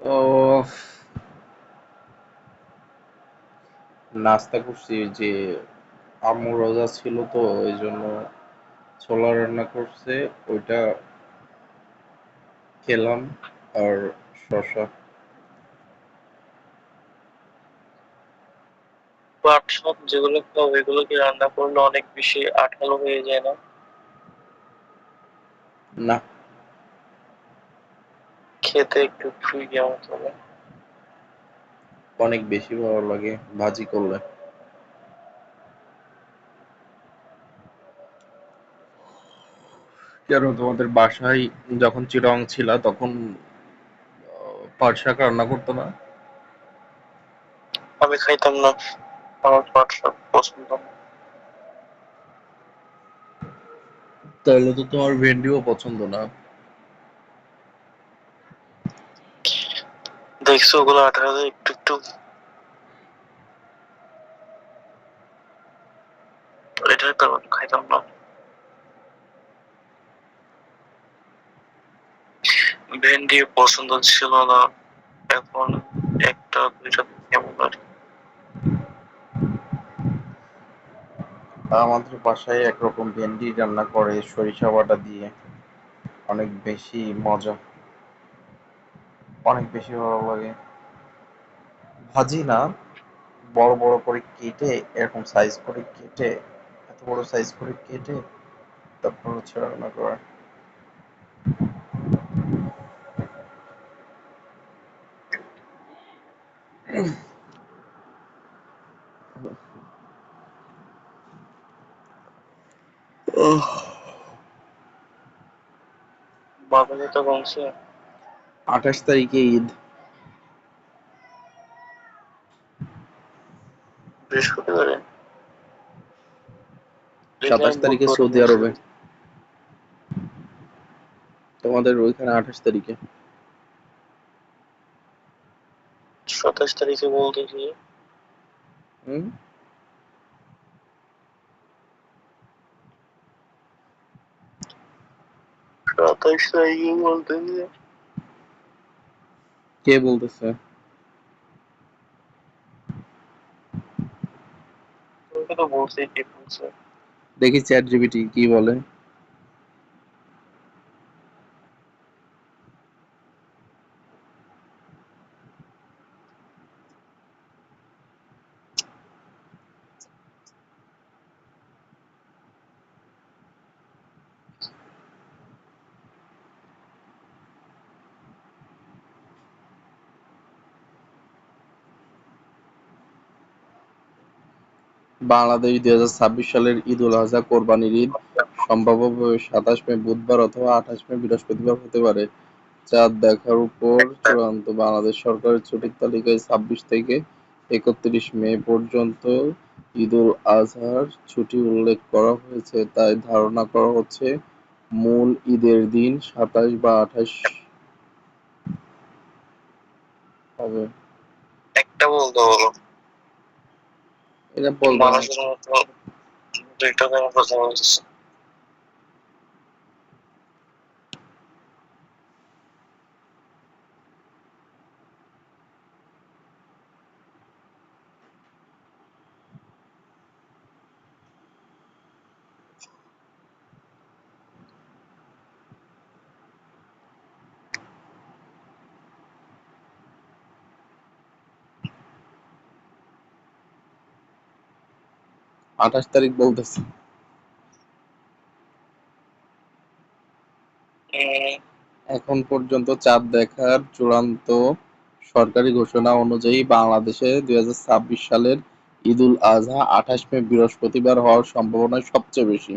ও, নাস্তা করছি যে আম্মু রোজা ছিল তো ওই জন্য ছোলা রান্না করছে, ওইটা খেলাম। আর শসা। পাট শাক যেগুলো খাও এগুলো কি রান্না করলে অনেক বেশি আঠালো হয়ে যায় না? না, খেতে একটু ফ্রিজের মতো হবে। অনেক বেশি ভালো লাগে ভাজি করলে। কেন তোমাদের বাসায় যখন চিটং ছিল তখন পাট শাক রান্না করতো না? আমি খাইতাম না, আমার পাট শাক পছন্দ না। তাহলে তো তোমার ভেন্ডিও পছন্দ না। দেখছো ওগুলো আঠালো একটু একটু, এটার কারণে খাইতাম না। ভেন্ডি পছন্দ ছিল না, এখন একটা দুইটা কেমন আর কি। আমাদের বাসায় একরকম ভেন্ডি রান্না করে সরিষা বাটা দিয়ে, অনেক বেশি মজা, অনেক বেশি ভালো লাগে। ভাজি না, বড় বড় করে কেটে, এরকম সাইজ করে কেটে, এত বড় সাইজ করে কেটে তারপর হচ্ছে রান্না করা। বাবা তো বলছে 28 তারিখে ঈদ। বৃহস্পতিবারে, এখানে 27 তারিখে বুধবার সৌদি বলছে। আরবে। তোমাদের ওইখানে 28 তারিখে। 27 তারিখে বলতেছি। হুম। 27 তারিখে বলতেছি। কে বলতেছে? তোকে তো বলছি কি বলছে। দেখি চ্যাট জিপিটি কি বলে। বাংলাদেশ 2026 সালের ঈদ উল আজহা কোরবানির ঈদ সম্ভাব্যভাবে 27 মে বুধবার অথবা 28 মে বৃহস্পতিবার হতে পারে। চাঁদ দেখার উপর চূড়ান্ত। বাংলাদেশ সরকারের ছুটির তালিকায় 26 থেকে 31 মে পর্যন্ত ঈদ উল আজহার ছুটি উল্লেখ করা হয়েছে, তাই ধারণা করা হচ্ছে মূল ঈদের দিন 27 বা 28 হবে। একটা বলতে বলো, এটা বলবে না। মানুষের মতো দুইটা কেন কথা বলতেছে। 28 তারিখ বলতেছে। এখন পর্যন্ত চাঁদ দেখার চূড়ান্ত সরকারি ঘোষণা অনুযায়ী বাংলাদেশে 2026 সালের ঈদ উল আজহা 28 মে বৃহস্পতিবার হওয়ার সম্ভাবনা সবচেয়ে বেশি।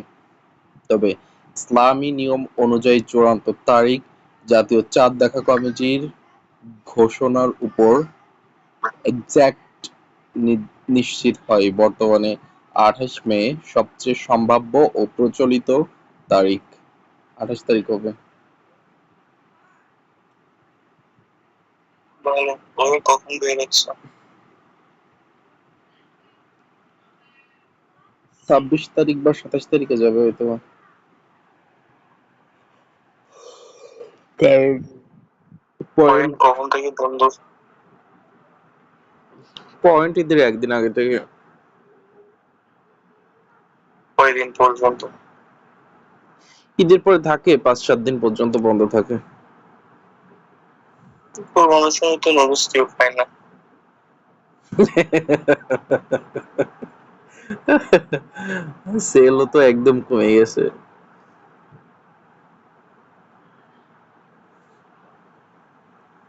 তবে ইসলামী নিয়ম অনুযায়ী চূড়ান্ত তারিখ জাতীয় চাঁদ দেখা কমিটির ঘোষণার উপর এক্সাক্ট নিশ্চিত হয়। বর্তমানে 28 মে সবচেয়ে সম্ভাব্য ও প্রচলিত তারিখ। 28 তারিখ হবে। ভালো, ওরা কখন বের হচ্ছে? 26 তারিখ বা 27 তারিখে যাবে হয়তো। কারণ পয়েন্ট পয়েন্ট কখন থেকে বন্ধ? পয়েন্ট ঈদের একদিন আগে থেকে। কয়দিন পর্যন্ত? ঈদের পরে থাকে 5-7 দিন পর্যন্ত বন্ধ থাকে। কোরবানির সময় তো নোটিস কেউ পায় না। সেলও তো একদম কমে গেছে,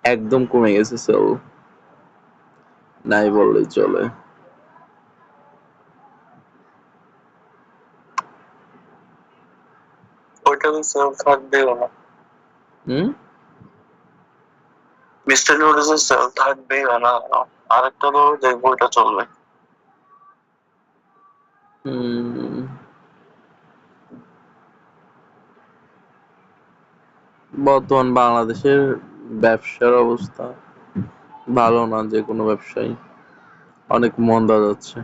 একদম কমে গেছে সেল, নাই বললেই চলে। ওইটা তো সেল থাকবেও না। হুম। মিস্টার নোটিসের সেল থাকবেই না। আরেকটা ধরো দেখবো এটা চলবে। হুম, বর্তমান বাংলাদেশের ব্যবসার অবস্থা ভালো না, যে কোনো ব্যবসায়ী অনেক মন্দা যাচ্ছে।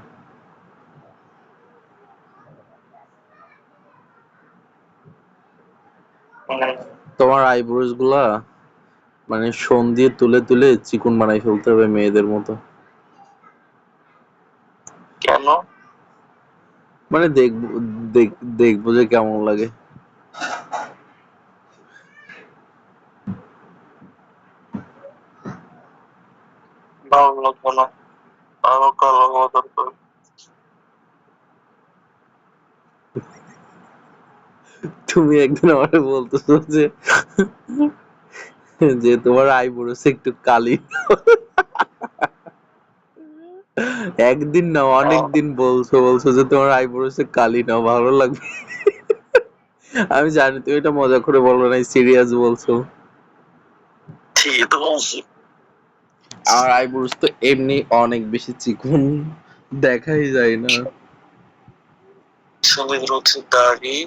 মানে তোমার আইব্রোজ গুলা মানে সোম দিয়ে তুলে তুলে চিকন বানাই ফেলতে হবে মেয়েদের মতো। কেন? মানে দেখবো, দেখবো যে কেমন লাগে। ভালো লাগবে না, আরো কালো হওয়া দরকার। তুমি একদিন আমাকে বলতেছো যে যে তোমার আইব্রোস একটু কালি। একদিন না অনেক দিন বলছো যে তোমার আইব্রোসে কালি নাও ভালো লাগবে। আমি জানি তুমি এটা মজা করে বলো নাই, সিরিয়াস বলছো। ঠিকই তো বলছি। আমার আইব্রোস তো এমনি অনেক বেশি চিকন, দেখাই যায় না। ছেলেদের হচ্ছে দাড়ি,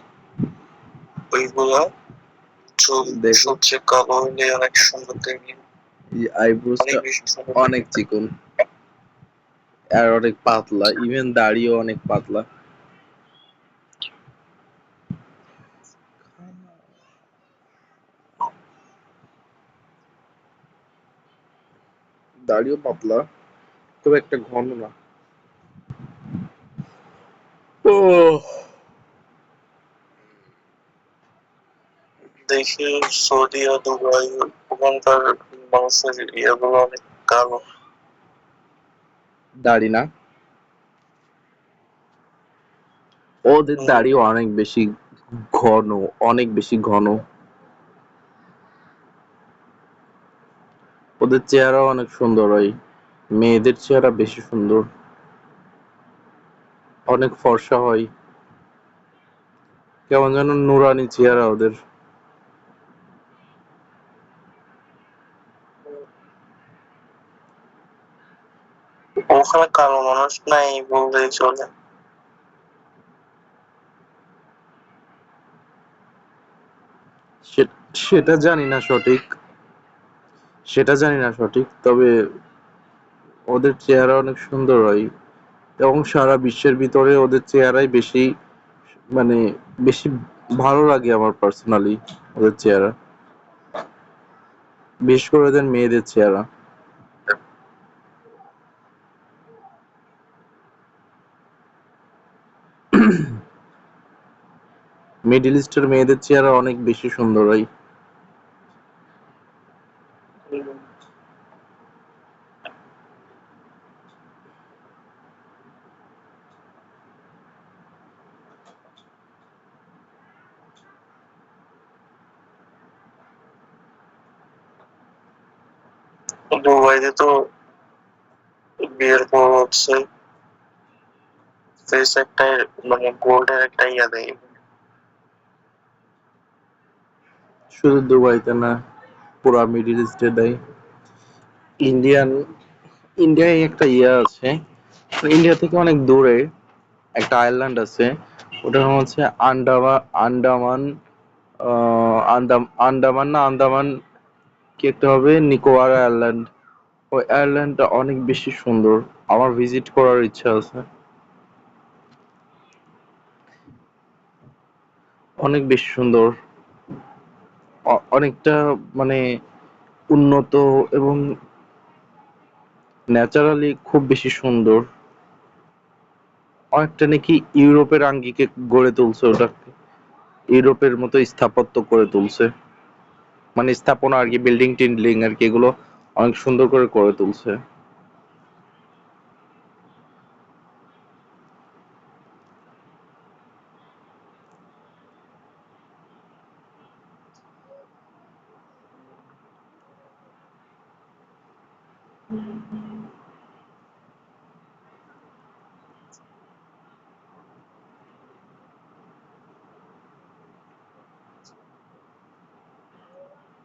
ওইগুলা চুল দেখো সবচেয়ে কালো হলে অনেক সুন্দর দেখে। এই অনেক আইব্রোসটা বেশি সুন্দর অনেক দেখে। চিকন আর অনেক পাতলা, ইভেন দাড়িও অনেক পাতলা। দাড়িও পাতলা, খুব একটা ঘন না। ও, দেখি সৌদি আর দুবাই, ওখানকার মানুষের ইয়েগুলো অনেক কালো। দাড়ি না, ওদের হম, দাড়ি অনেক বেশি ঘন, অনেক বেশি ঘন। ওদের চেহারা অনেক সুন্দর হয়, মেয়েদের চেহারা বেশি সুন্দর, অনেক ফর্সা হয়, কেমন যেন নুরানি চেহারা ওদের। ওখানে কালো মানুষ নাই বললেই চলে। সেটা জানি না সঠিক, সেটা জানি না সঠিক, তবে ওদের চেহারা অনেক সুন্দর হয় এবং সারা বিশ্বের ভিতরে ওদের চেহারাই বেশি, মানে বেশি ভালো লাগে আমার পার্সোনালি ওদের চেহারা, বিশেষ করে ওদের মেয়েদের চেহারা। মিডল ইস্টের মেয়েদের চেহারা অনেক বেশি সুন্দর হয়। হম, দুবাইতে তো বিয়ের পর হচ্ছে ফেস একটা মানে গোল্ডের একটা ইয়া দেয়। শুধু দুবাইতে না, পুরা মিডল ইস্টে দেয়। ইন্ডিয়ান ইন্ডিয়ায় একটা ইয়ে আছে, ইন্ডিয়া থেকে অনেক দূরে একটা আইল্যান্ড আছে, ওটার নাম হচ্ছে আন্ডামান, আন্দামান না আন্দামান, কি একটা হবে, নিকোবর আইল্যান্ড। ওই আয়ারল্যান্ডটা অনেক বেশি সুন্দর, আমার ভিজিট করার ইচ্ছা আছে, অনেক বেশি সুন্দর। অনেকটা মানে উন্নত এবং ন্যাচারালি খুব বেশি সুন্দর। অনেকটা নাকি ইউরোপের আঙ্গিকে গড়ে তুলছে ওটাকে। ইউরোপের মতো স্থাপত্য করে তুলছে। মানে স্থাপনা আরকি, বিল্ডিং টিল্ডিং আরকি, এগুলো অনেক সুন্দর করে তুলছে।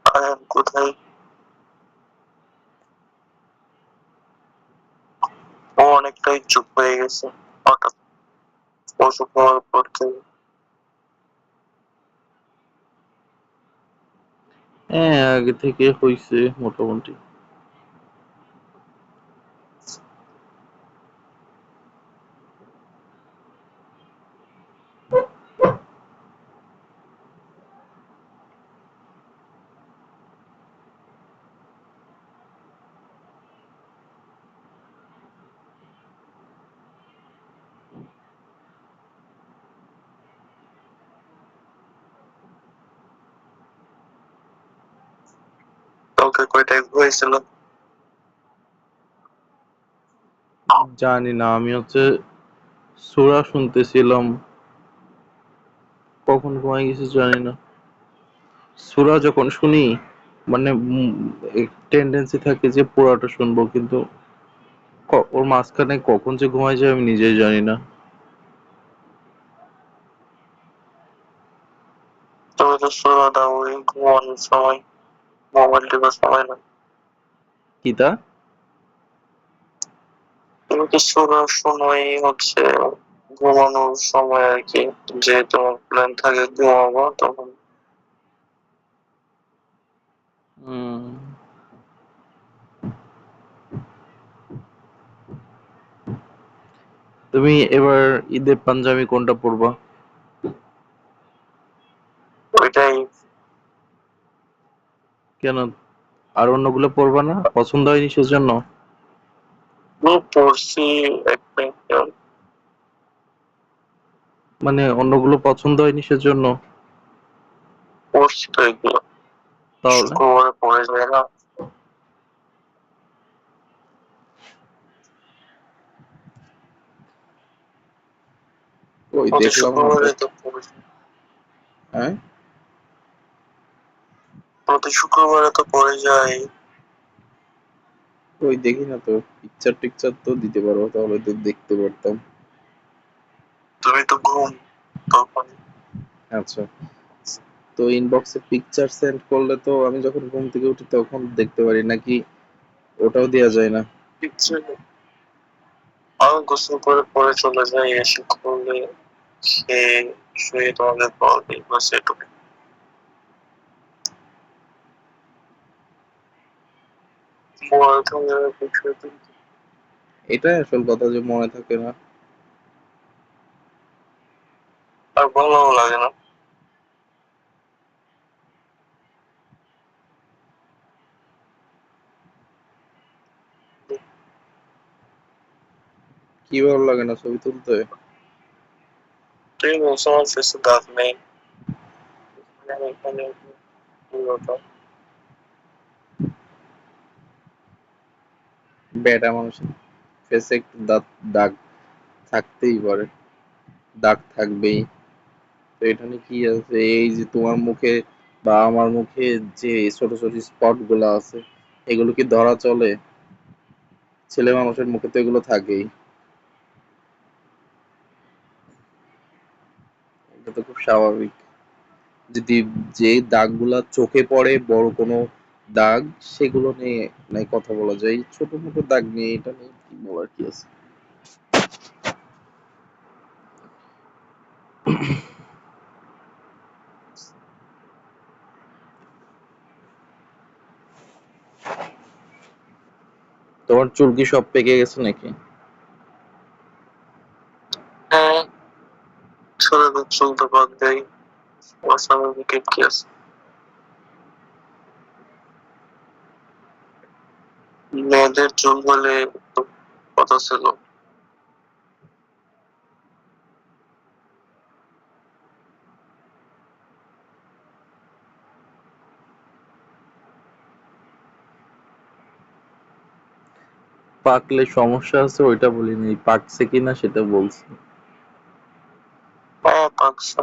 আয়ান কোথায়? ও অনেকটাই চুপ হয়ে গেছে হঠাৎ অসুখ হওয়ার পর থেকে। হ্যাঁ, আগে থেকে হইছে মোটামুটি। কালকে কয়টায় হয়েছিল? জানি না, আমি হচ্ছে সূরা শুনতেছিলাম। কখন ঘুমায় গেছি জানি না। সূরা যখন শুনি মানে টেন্ডেন্সি থাকে যে পুরাটা শুনবো, কিন্তু ওর মাঝখানে কখন যে ঘুমায় যায় আমি নিজেই জানি না। তুমি তো সূরাটা ওই ঘুমানোর সময় মোবাইল টিপার সময় না। কিতা? তুমি তো সূরা শোনোই হচ্ছে ঘুমানোর সময় আর কি, যে তোমার প্ল্যান থাকে ঘুমাবো তখন। হুম। তুমি এবার ঈদে পাঞ্জাবি কোনটা পরবা? ওইটাই। কেন, আর অন্যগুলো পরবা না? পছন্দ হয়নি সেজন্য? পড়ছি এক মিনিট, মানে অন্যগুলো পছন্দ হয়নি সেজন্য? পড়ছি তো এগুলো তাহলে শুক্রবারে পড়ে যায় না। ওই প্রতি দেখলাম না তো। শুক্রবারে তো পড়ে যায়। হ্যাঁ, প্রতি শুক্রবারে তো পড়ে যায়। ওই দেখি না তো। পিকচার টিকচার তো দিতে পারো, তাহলে তো দেখতে পারতাম। তুমি তো ঘুম তখন। আচ্ছা, তো ইনবক্সে পিকচার সেন্ড করলে তো আমি যখন ঘুম থেকে উঠি তখন দেখতে পারি, নাকি ওটাও দেওয়া যায় না? কিচ্ছু নেই। আমি গোসল করে পরে চলে যাই, এসে খুলে খেয়ে শুয়ে তোমাদের কল দিই, বাস এটুকু। মোবাইল থেকে কিছু এটাই আসল কথা, যে মনে থাকে না। আর ভালোও লাগে না। কি ভালো লাগে না ছবি তুলতে? তুমি বলছো আমার ফেসে দাগ নেই, এখানে পুরোটা। বেটা মানুষের ফেসে একটু দাগ দাগ থাকতেই পারে, দাগ থাকবেই। তো এটা নিয়ে কি আছে? এই যে তোমার মুখে বা আমার মুখে যে ছোট ছোট স্পট গুলো আছে, এগুলো কি ধরা চলে? ছেলে মানুষের মুখে তো এগুলো থাকেই। এটা তো খুব স্বাভাবিক। যদি যে দাগগুলা চোখে পড়ে, বড় কোনো দাগ, সেগুলো নিয়ে নাই কথা বলা যায়। ছোট মোটো দাগ নিয়ে এটা নিয়ে কি বলার কি আছে? তোমার চুল কি সব পেকে গেছে নাকি? হ্যাঁ, ছোট চলতে বাদ দেয়, অস্বাভাবিক কি আছে? মেয়েদের চুল বলে কথা ছিল। পাকলে সমস্যা আছে ওইটা বলিনি, পাকছে কিনা সেটা বলছি। হ্যাঁ, পাকছে।